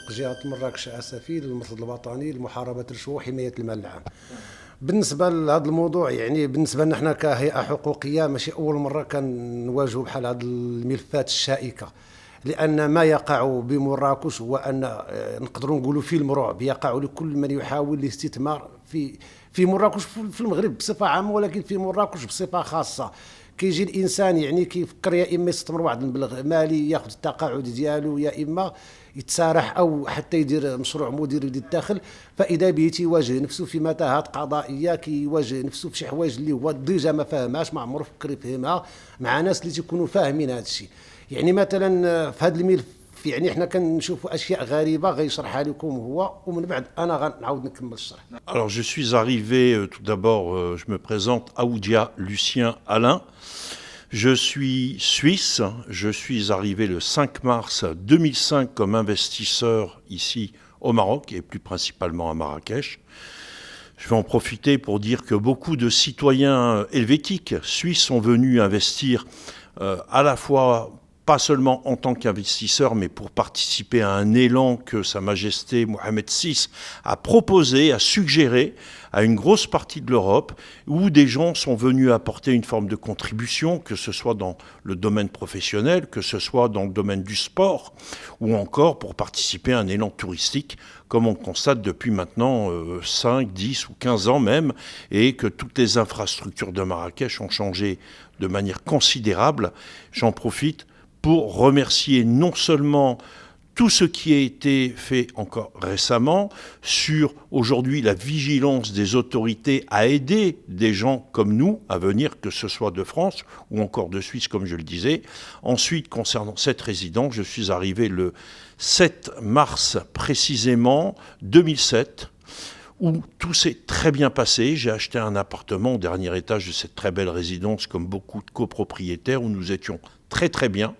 تنسيق جهة مراكش عسافيل المرصد الوطني لمحاربة الرشوة وحماية المال العام. بالنسبة لهذا الموضوع يعني بالنسبة لنا حنا كهيئة حقوقية ماشي أول مرة كنواجهوا بحال هذه الملفات الشائكة، لأن ما يقع بمراكش هو أن نقدروا نقولوا فيلم رعب يقع لكل من يحاول الاستثمار في مراكش في المغرب بصفة عامة، ولكن في مراكش بصفة خاصة. كيجي الانسان يعني كيفكر يا اما يستثمر واحد المبلغ مالي ياخذ التقاعد ديالو، يا اما يتسارح او حتى يدير مشروع مدير الدخل، فاذا به تيواجه نفسه في متاهات قضائيه، كيواجه نفسه في شي حوايج اللي هو ديجا ما فاهمهاش، ما عمره فكر يفهمها مع ناس اللي تيكونوا فاهمين هذا الشيء. يعني مثلا في هذا الملف يعني احنا كنشوفوا اشياء غريبه غيشرحها لكم هو، ومن بعد انا غنعاود نكمل الشرح. Alors je suis arrivé tout d'abord, je me présente Aoudia Lucien Alain. Je suis suisse, je suis arrivé le 5 mars 2005 comme investisseur ici au Maroc et plus principalement à Marrakech. Je vais en profiter pour dire que beaucoup de citoyens helvétiques suisses sont venus investir à la fois pas seulement en tant qu'investisseur, mais pour participer à un élan que Sa Majesté Mohamed VI a proposé, a suggéré à une grosse partie de l'Europe, où des gens sont venus apporter une forme de contribution, que ce soit dans le domaine professionnel, que ce soit dans le domaine du sport, ou encore pour participer à un élan touristique, comme on constate depuis maintenant 5, 10 ou 15 ans même, et que toutes les infrastructures de Marrakech ont changé de manière considérable. J'en profite pour remercier non seulement tout ce qui a été fait encore récemment sur aujourd'hui la vigilance des autorités à aider des gens comme nous à venir, que ce soit de France ou encore de Suisse, comme je le disais. Ensuite, concernant cette résidence, je suis arrivé le 7 mars précisément 2007, où tout s'est très bien passé. J'ai acheté un appartement au dernier étage de cette très belle résidence, comme beaucoup de copropriétaires, où nous étions très très bien.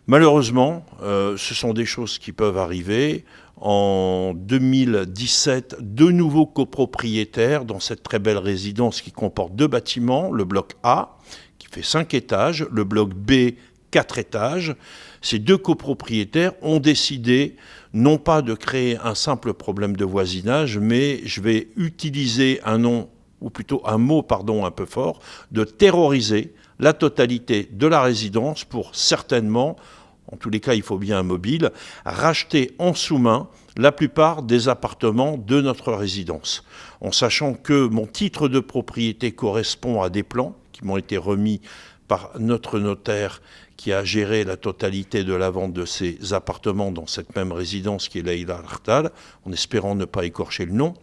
Malheureusement, ce sont des choses qui peuvent arriver. En 2017, deux nouveaux copropriétaires dans cette très belle résidence qui comporte 2 bâtiments, le bloc A, qui fait 5 étages, le bloc B, 4 étages. Ces 2 copropriétaires ont décidé non pas de créer un simple problème de voisinage, mais je vais utiliser un nom, ou plutôt un mot, pardon, un peu fort, de terroriser la totalité de la résidence pour certainement, en tous les cas il faut bien un mobile, racheter en sous-main la plupart des appartements de notre résidence. En sachant que mon titre de propriété correspond à des plans qui m'ont été remis par notre notaire qui a géré la totalité de la vente de ces appartements dans cette même résidence qui est Leïla Ardal, en espérant ne pas écorcher le nom.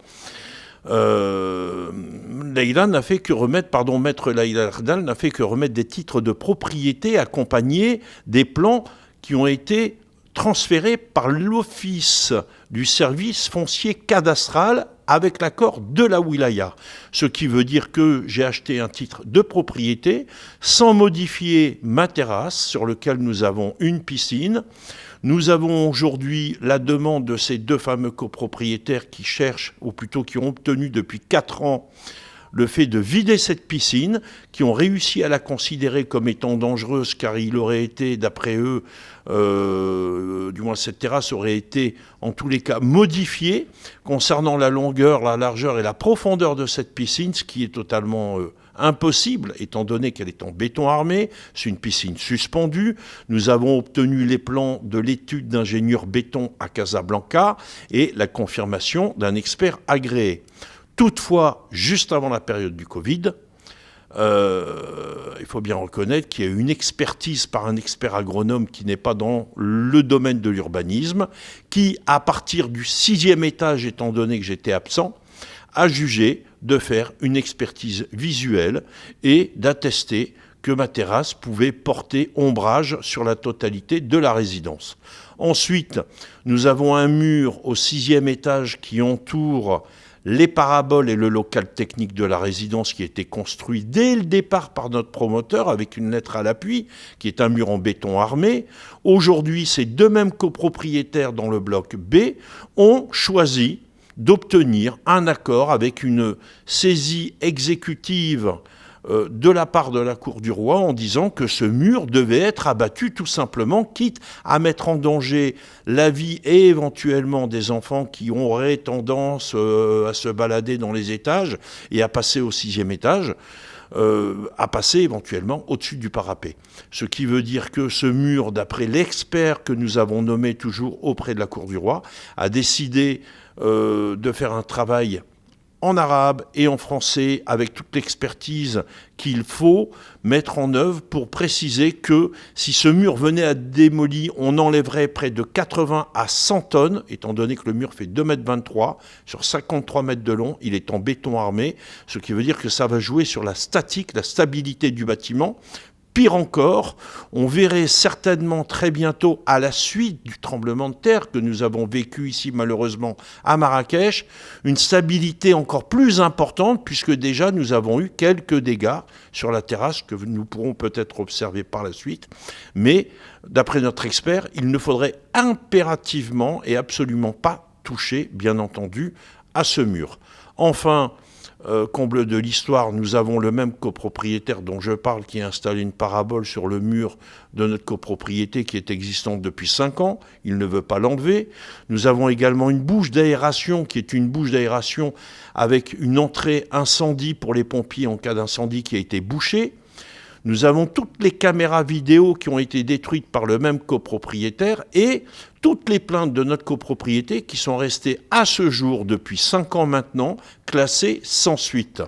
Leïla n'a fait que remettre, maître Leïla Ardal n'a fait que remettre des titres de propriété accompagnés des plans qui ont été transférés par l'Office du service foncier cadastral avec l'accord de la wilaya. Ce qui veut dire que j'ai acheté un titre de propriété sans modifier ma terrasse sur laquelle nous avons une piscine. Nous avons aujourd'hui la demande de ces 2 fameux copropriétaires qui cherchent, ou plutôt qui ont obtenu depuis 4 ans, le fait de vider cette piscine, qui ont réussi à la considérer comme étant dangereuse, car il aurait été, d'après eux, du moins cette terrasse aurait été en tous les cas modifiée concernant la longueur, la largeur et la profondeur de cette piscine, ce qui est totalement impossible étant donné qu'elle est en béton armé. C'est une piscine suspendue. Nous avons obtenu les plans de l'étude d'ingénieur béton à Casablanca et la confirmation d'un expert agréé. Toutefois, juste avant la période du Covid, il faut bien reconnaître qu'il y a eu une expertise par un expert agronome qui n'est pas dans le domaine de l'urbanisme, qui, à partir du 6e étage, étant donné que j'étais absent, a jugé de faire une expertise visuelle et d'attester que ma terrasse pouvait porter ombrage sur la totalité de la résidence. Ensuite, nous avons un mur au 6e étage qui entoure les paraboles et le local technique de la résidence qui a été construit dès le départ par notre promoteur avec une lettre à l'appui, qui est un mur en béton armé. Aujourd'hui, ces 2 mêmes copropriétaires dans le bloc B ont choisi d'obtenir un accord avec une saisie exécutive de la part de la Cour du Roi en disant que ce mur devait être abattu tout simplement, quitte à mettre en danger la vie et éventuellement des enfants qui auraient tendance à se balader dans les étages et à passer au 6e étage, à passer éventuellement au-dessus du parapet. Ce qui veut dire que ce mur, d'après l'expert que nous avons nommé toujours auprès de la Cour du Roi, a décidé de faire un travail en arabe et en français, avec toute l'expertise qu'il faut mettre en œuvre pour préciser que si ce mur venait à être démoli, on enlèverait près de 80 à 100 tonnes, étant donné que le mur fait 2,23 m sur 53 mètres de long, il est en béton armé, ce qui veut dire que ça va jouer sur la statique, la stabilité du bâtiment. Pire encore, on verrait certainement très bientôt, à la suite du tremblement de terre que nous avons vécu ici malheureusement à Marrakech, une stabilité encore plus importante, puisque déjà nous avons eu quelques dégâts sur la terrasse que nous pourrons peut-être observer par la suite. Mais d'après notre expert, il ne faudrait impérativement et absolument pas toucher, bien entendu, à ce mur. Enfin, comble de l'histoire, nous avons le même copropriétaire dont je parle qui a installé une parabole sur le mur de notre copropriété qui est existante depuis 5 ans. Il ne veut pas l'enlever. Nous avons également une bouche d'aération qui est une bouche d'aération avec une entrée incendie pour les pompiers en cas d'incendie qui a été bouchée. Nous avons toutes les caméras vidéo qui ont été détruites par le même copropriétaire et toutes les plaintes de notre copropriété qui sont restées à ce jour, depuis 5 ans maintenant, classées sans suite.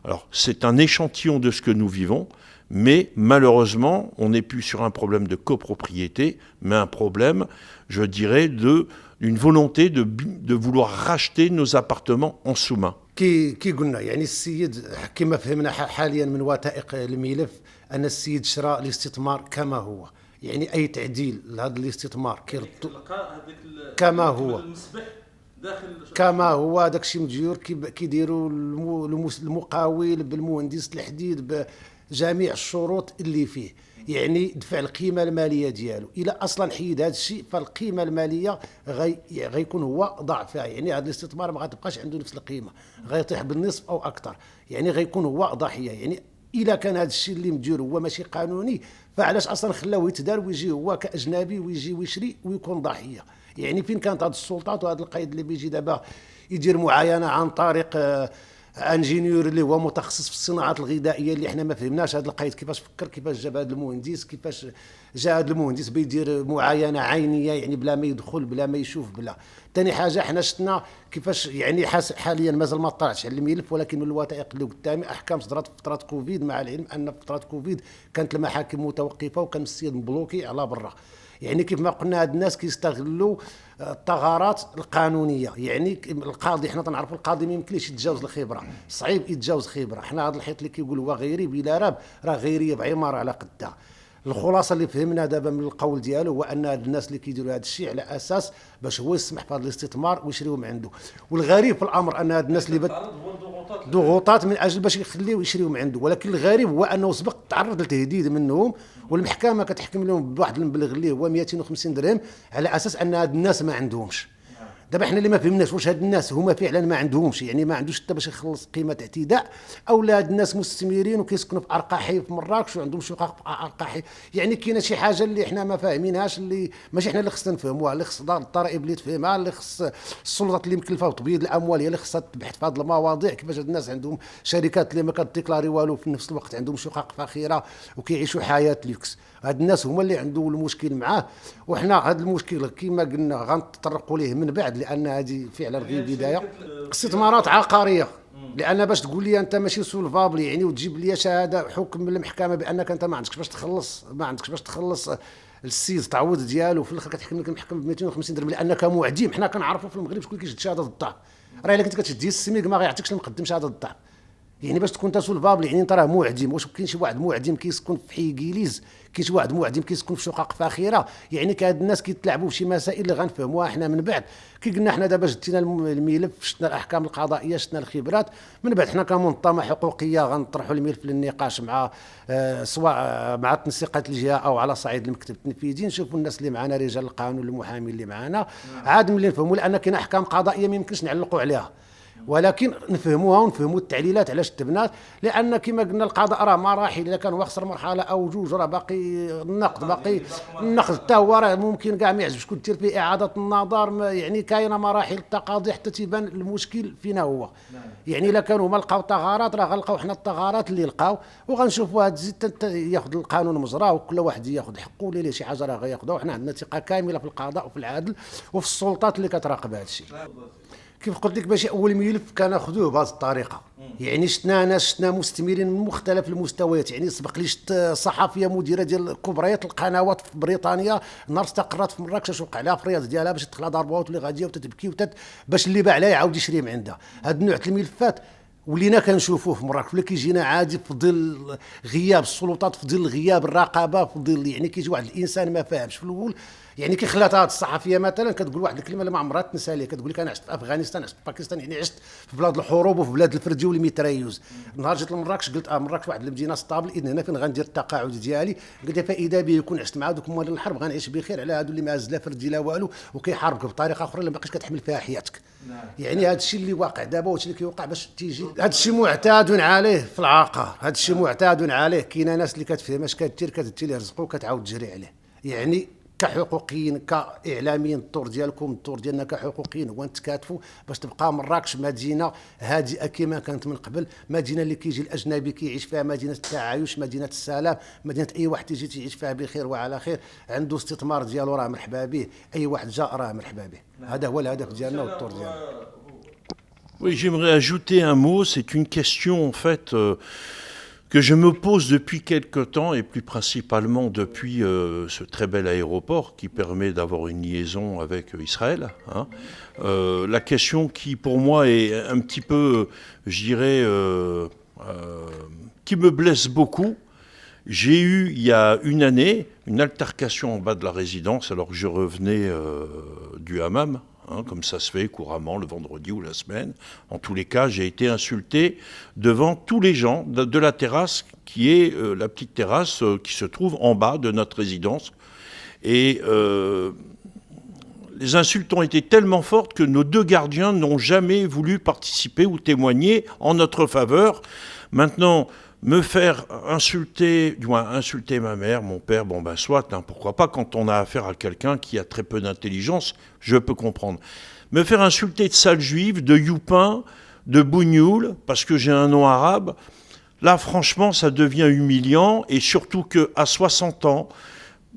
Alors, c'est un échantillon de ce que nous vivons, mais malheureusement, on n'est plus sur un problème de copropriété, mais un problème, je dirais, d'une volonté de vouloir racheter nos appartements en sous-main. كي قلنا يعني السيد كما فهمنا حاليا من وثائق الملف ان السيد شرى الاستثمار كما هو، يعني اي تعديل لهذا الاستثمار كما هو داك الشيء مديور كيديروا المقاول بالمهندس الحديد بجميع الشروط اللي فيه، يعني دفع القيمه الماليه ديالو. الى اصلا حيد هذا الشيء فالقيمه الماليه غيكون هو ضعفها، يعني هذا الاستثمار ما غتبقاش عنده نفس القيمه، غيطيح بالنصف او اكثر، يعني غيكون هو ضحيه. يعني الا كان هذا الشيء اللي مدير هو ماشي قانوني، فعلاش اصلا خلاوه يتدار ويجي هو كاجنبي ويجي ويشري ويكون ضحيه؟ يعني فين كانت هذه السلطات وهذا القيد اللي بيجي دابا يدير معاينه عن طريق انجينيور اللي هو متخصص في الصناعات الغذائيه اللي احنا ما فهمناش هذا القيد كيفاش فكر، كيفاش جاب هذا المهندس، كيفاش جاء هذا المهندس بيدير معاينه عينيه يعني بلا ما يدخل بلا ما يشوف بلا. ثاني حاجه احنا شفنا كيفاش يعني حاليا مازال ما طلعش على الملف، ولكن من الوثائق اللي قدامي احكام صدرت في فتره كوفيد، مع العلم ان في فتره كوفيد كانت المحاكم متوقفه وكان السيد مبلوكي على برا. يعني كيف ما قلنا هاد الناس كيستغلوا الثغرات القانونيه، يعني القاضي حنا تنعرفوا القاضي ما يمكنليش يتجاوز الخبره، صعيب يتجاوز خبره. حنا هذا الحيط اللي كيقول هو غيري بلا راب راه غيريه بعماره على قدها. الخلاصه اللي فهمنا دابا من القول ديالو هو ان هاد الناس اللي كيديروا هذا الشيء على اساس باش هو يسمح بهذا الاستثمار ويشريو من عنده. والغريب في الامر ان هاد الناس اللي ضغوطات من اجل باش يخليو يشريو من عنده، ولكن الغريب هو انه سبق تعرض لتهديد منهم والمحكمه كتحكم لهم بواحد المبلغ اللي هو 250 درهم على اساس ان هاد الناس ما عندهمش. دابا حنا اللي ما فهمناش واش هاد الناس هما فعلا ما عندهمش، يعني ما عندوش حتى باش يخلص قيمه اعتداء، او لا هاد الناس مستثمرين وكيسكنوا في ارقاحي في مراكش وعندهم شقق في ارقاحي. يعني كاينه شي حاجه اللي حنا ما فاهمينهاش، اللي ماشي حنا اللي خصنا نفهموها، اللي خص الضرائب اللي تفهمها، اللي خص السلطات اللي مكلفه بتبييض الاموال هي اللي خصها تبحث في هذه المواضيع. كيفاش هاد الناس عندهم شركات اللي ما كتديكلاري والو، في نفس الوقت عندهم شقق فاخره وكيعيشوا حياه لوكس. هاد الناس هما اللي عندهم المشكل معاه، وحنا هاد المشكل كما قلنا غنتطرقوا ليه من بعد، لان هذه فعلا غير بدايه. استثمارات عقاريه، لان باش تقول لي انت ماشي سولفابل يعني وتجيب لي شهاده حكم من المحكمه بانك انت ما عندكش باش تخلص السيد تعويض ديالو، في الاخر كتحكم لك المحكمه ب 250 درهم لانك معدم. حنا كنعرفوا في المغرب شكون كيشد شهاده الضعف، راه الا كنت كتشدي السميك ما غيعطيكش المقدم شهاده الضعف. يعني باش تكون انت سولفابل يعني انت راه معدم. واش كاين شي واحد معدم كيسكن في حي كيليز، كاين شي واحد معدم كيسكن في شقق فاخره؟ يعني كهاد الناس كيتلاعبوا في شي مسائل اللي غنفهموها احنا من بعد. كي قلنا احنا دابا جدينا الملف، شفنا الاحكام القضائيه، شفنا الخبرات، من بعد حنا كمنظمه حقوقيه غنطرحوا الملف للنقاش مع سواء مع تنسيقات الجهه او على صعيد المكتب التنفيذي، نشوفوا الناس اللي معنا رجال القانون المحامين اللي معنا عاد ملي نفهموا، لان كاين احكام قضائيه ما يمكنش نعلقوا عليها. ولكن نفهموها ونفهموا التعليلات علاش تبنات، لان كما قلنا القضاء راه مراحل، اذا كان هو خسر مرحله او جوج راه باقي النقد، باقي النقد حتى هو راه ممكن كاع ما يعجبش كون دير فيه اعاده النظر، يعني كاينه مراحل التقاضي حتى تيبان المشكل فينا هو. يعني الا كانوا هما لقاو ثغرات راه غنلقاو حنا الثغرات اللي لقاو، وغنشوفوا هاد الزيت ياخذ القانون مجراه، وكل واحد ياخذ حقه، اللي شي حاجه راه غياخذها، وحنا عندنا ثقه كامله في القضاء وفي العدل وفي السلطات اللي كتراقب هذا الشيء. كيف قلت لك ماشي اول ملف كناخذوه بهذه الطريقه، يعني شفنا مستثمرين من مختلف المستويات. يعني سبق لي شفت صحفيه مديره ديال كبريات القنوات في بريطانيا نهار استقرت في مراكش وقع لها في الرياض ديالها باش تدخلها ضربات وتولي غاديه وتتبكي باش اللي باع لها يعاود يشري من عندها. هاد النوع د الملفات ولينا كنشوفوه في مراكش، ولا كيجينا عادي في ظل غياب السلطات، في ظل غياب الرقابه، في ظل يعني كيجي واحد الانسان ما فاهمش في الاول. يعني كي خلات هذه الصحفيه مثلا كتقول واحد الكلمه اللي ما عمرها تنسى ليه، كتقول لك انا عشت في افغانستان، عشت في باكستان، يعني عشت في بلاد الحروب وفي بلاد الفردي والميتريوز. نهار جيت لمراكش قلت مراكش واحد المدينه ستابل، اذا هنا فين غندير التقاعد ديالي. قلت فاذا به يكون عشت مع دوك موالين الحرب غنعيش بخير على هادو اللي ما عز لا فردي لا والو، وكيحاربك بطريقه اخرى اللي ما بقيتش كتحمل فيها حياتك. يعني هذا الشيء اللي واقع دابا وهذا اللي كيوقع باش تيجي، هذا الشيء معتاد عليه في العقار، هذا الشيء معتاد عليه. كاينه ناس اللي كتفهم اش كدير، كتدي ليه رزقه وكتعاود تجري عليه. يعني كحقوقيين كاعلاميين الدور ديالكم الدور ديالنا كحقوقيين هو نتكاتفوا باش تبقى مراكش مدينه هادئه كما كانت من قبل، مدينه اللي كيجي الاجنبي كيعيش فيها مدينه التعايش، مدينه السلام، مدينه اي واحد تيجي تعيش فيها بخير وعلى خير، عنده استثمار ديالو راه مرحبا به، اي واحد جاء راه مرحبا به. هذا هو الهدف ديالنا والدور ديالنا. Oui, j'aimerais ajouter un mot. C'est une question en fait que je me pose depuis quelque temps, et plus principalement depuis ce très bel aéroport qui permet d'avoir une liaison avec Israël. Hein. La question qui pour moi est un petit peu, je dirais, qui me blesse beaucoup. J'ai eu il y a une année une altercation en bas de la résidence alors que je revenais du hammam. Hein, comme ça se fait couramment le vendredi ou la semaine. En tous les cas, j'ai été insulté devant tous les gens de la terrasse, qui est la petite terrasse qui se trouve en bas de notre résidence. Et les insultes ont été tellement fortes que nos deux gardiens n'ont jamais voulu participer ou témoigner en notre faveur. Maintenant, me faire insulter, du moins insulter ma mère, mon père, bon ben soit, hein, pourquoi pas, quand on a affaire à quelqu'un qui a très peu d'intelligence, je peux comprendre. Me faire insulter de sale juive, de youpin, de bougnoul, parce que j'ai un nom arabe, là franchement ça devient humiliant, et surtout qu'à 60 ans,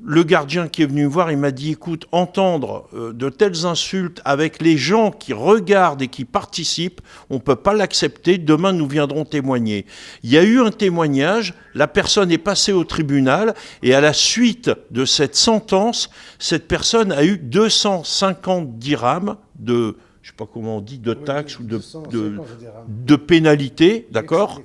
le gardien qui est venu me voir, il m'a dit, écoute, entendre de telles insultes avec les gens qui regardent et qui participent, on ne peut pas l'accepter, demain nous viendrons témoigner. Il y a eu un témoignage, la personne est passée au tribunal, et à la suite de cette sentence, cette personne a eu 250 dirhams de, je ne sais pas comment on dit, de taxes ou de pénalités, d'accord ?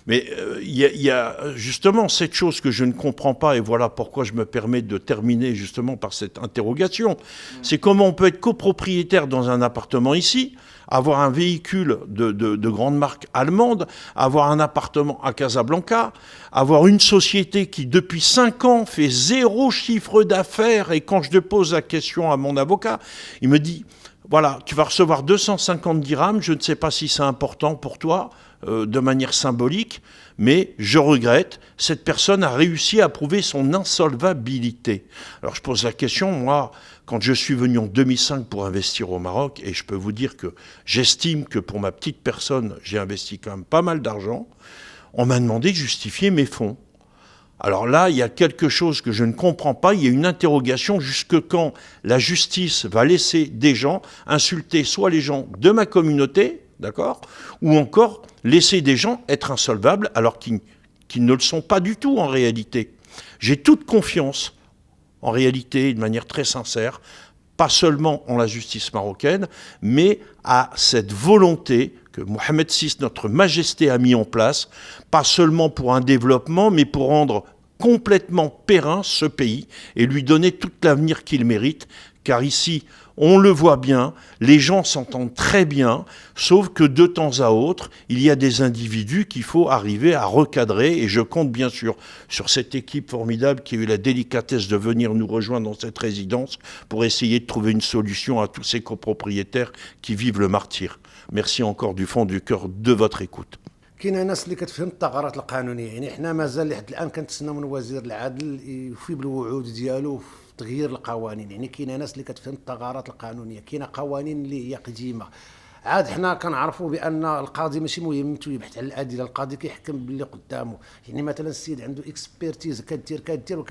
Mais il y a justement cette chose que je ne comprends pas, et voilà pourquoi je me permets de terminer justement par cette interrogation. C'est comment on peut être copropriétaire dans un appartement ici, avoir un véhicule de grande marque allemande, avoir un appartement à Casablanca, avoir une société qui depuis 5 ans fait 0 chiffre d'affaires, et quand je pose la question à mon avocat, il me dit, voilà, tu vas recevoir 250 dirhams, je ne sais pas si c'est important pour toi, de manière symbolique, mais je regrette, cette personne a réussi à prouver son insolvabilité. Alors je pose la question, moi, quand je suis venu en 2005 pour investir au Maroc, et je peux vous dire que j'estime que pour ma petite personne, j'ai investi quand même pas mal d'argent, on m'a demandé de justifier mes fonds. Alors là, il y a quelque chose que je ne comprends pas, il y a une interrogation jusque quand la justice va laisser des gens insulter soit les gens de ma communauté, d'accord, ou encore laisser des gens être insolvables alors qu'ils ne le sont pas du tout en réalité. J'ai toute confiance, en réalité, de manière très sincère, pas seulement en la justice marocaine, mais à cette volonté que Mohamed VI, notre majesté, a mis en place, pas seulement pour un développement, mais pour rendre complètement périn ce pays et lui donner tout l'avenir qu'il mérite, car ici, on le voit bien, les gens s'entendent très bien, sauf que de temps à autre, il y a des individus qu'il faut arriver à recadrer, et je compte bien sûr sur cette équipe formidable qui a eu la délicatesse de venir nous rejoindre dans cette résidence pour essayer de trouver une solution à tous ces copropriétaires qui vivent le martyre. Merci encore du fond du cœur de votre écoute. كاين ناس اللي كتفهم الثغرات القانونيه، يعني حنا مازال لحد الان كنتسناو من وزير العدل يوفي بالوعود ديالو في تغيير القوانين. يعني كاين ناس اللي كتفهم الثغرات القانونيه، كاين قوانين اللي هي قديمه. عاد حنا كنعرفوا بان القاضي ماشي مهمته يبحث على الادله، القاضي كيحكم باللي قدامه. يعني مثلا السيد عنده اكسبيرتيز كدير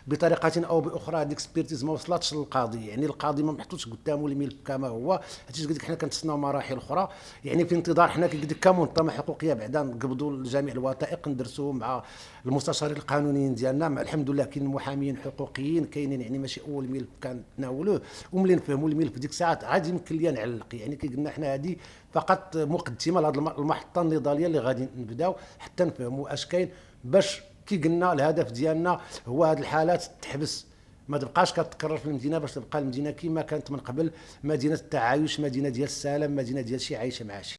بطريقه او باخرى هذيك الاكسبيرتيز ما وصلتش للقاضي، يعني القاضي ما محطوطش قدامه الملف كما هو. هادشي قلت لك حنا كنتسناو مراحل اخرى، يعني في انتظار حنا قلت لك كمنظمه حقوقيه بعدا نقبضوا جميع الوثائق ندرسوهم مع المستشارين القانونيين ديالنا. الحمد لله كاين محامين حقوقيين كاينين، يعني ماشي اول ملف كنتناولوه وملي نفهموا الملف ديك الساعات عاد يمكن ليا نعلق. يعني كي قلنا حنا هذه فقط مقدمه لهذه المحطه النضاليه اللي غادي نبداو حتى نفهموا اش كاين، باش كي قلنا الهدف ديالنا هو هذه الحالات تحبس، ما تبقاش كتكرر في المدينه، باش تبقى المدينه كما كانت من قبل، مدينه التعايش، مدينه ديال السلام، مدينه ديال شي عايشه مع شي.